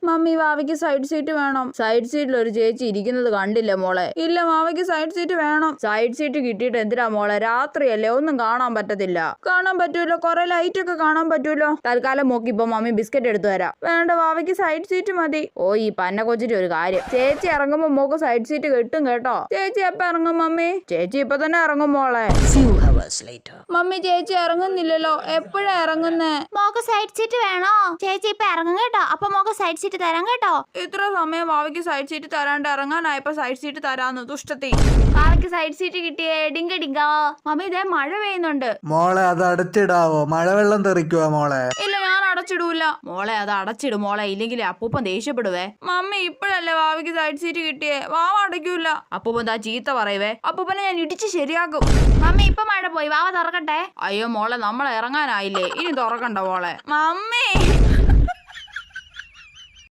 Mummy വാവയ്ക്ക് side seat വേണം. Side സീറ്റിൽ ഒരു ചേച്ചി ഇരിക്കുന്നത് കണ്ടില്ല മോളെ? ഇല്ല, വാവയ്ക്ക് സൈഡ് സീറ്റ് വേണം. സൈഡ് സീറ്റ് കിട്ടിയിട്ട് എന്തിനാ മോളെ? രാത്രിയല്ലേ, ഒന്നും കാണാൻ പറ്റത്തില്ല. കാണാൻ പറ്റൂലോ, കൊറേ ലൈറ്റ് ഒക്കെ കാണാൻ പറ്റൂലോ. തൽക്കാലം മോക്ക് ഇപ്പൊ മമ്മി ബിസ്ക്കറ്റ് എടുത്തു തരാം. വേണ്ട, വാവയ്ക്ക് സൈഡ് സീറ്റ് മതി. ഓ, ഈ പന്ന കൊച്ചിന്റെ ഒരു കാര്യം. ചേച്ചി ഇറങ്ങുമ്പോ മോക്ക് സൈഡ് സീറ്റ് കിട്ടും കേട്ടോ. ചേച്ചി എപ്പ ഇറങ്ങും മമ്മി? ചേച്ചി ഇപ്പൊ തന്നെ ഇറങ്ങും മോളെ. മമ്മി, ചേച്ചി ഇറങ്ങുന്നില്ലല്ലോ, എപ്പോഴാ ഇറങ്ങുന്നേ? മോക്ക് സൈഡ് സീറ്റ് വേണോ? ചേച്ചി ഇപ്പൊ ഇറങ്ങും കേട്ടോ. അപ്പൊ മോക്ക് സൈഡ് സീറ്റ് തരാം കേട്ടോ. ഇത്ര സമയം വാവയ്ക്ക് സൈഡ് സീറ്റ് തരാണ്ട് ഇറങ്ങാനായപ്പോ സൈഡ് സീറ്റ് തരാന്ന് ദുഷ്ടത്തി. വാവയ്ക്ക് സൈഡ് സീറ്റ് കിട്ടിയേ. ഡിങ്ക ഡിങ്കാ. മമ്മി, ഇതേ മഴ പെയ്യുന്നുണ്ട്. മോളെ അത് അടച്ചിടാവോ? മഴവെള്ളം തെറിക്കുവാ മോളെ. ഇല്ല, ഞാൻ അടച്ചിടൂല. മോളെ അത് അടച്ചിടും മോളെ, ഇല്ലെങ്കിൽ അപ്പൂപ്പൻ ദേഷ്യപ്പെടുവേ. മമ്മി, ഇപ്പഴല്ലേ വാവയ്ക്ക് സൈഡ് സീറ്റ് കിട്ടിയേ, വാവ അടയ്ക്കൂല. അപ്പൂപ്പൻ എന്താ ചീത്ത പറയുവേ. അപ്പൂപ്പനെ ഞാൻ ഇടിച്ച് ശരിയാക്കും. മമ്മി, ഇപ്പൊ മഴ പോയി, വാവ തുറക്കട്ടെ. അയ്യോ മോളെ, നമ്മൾ ഇറങ്ങാനായില്ലേ, ഇനി തുറക്കണ്ട മോളെ. മമ്മി.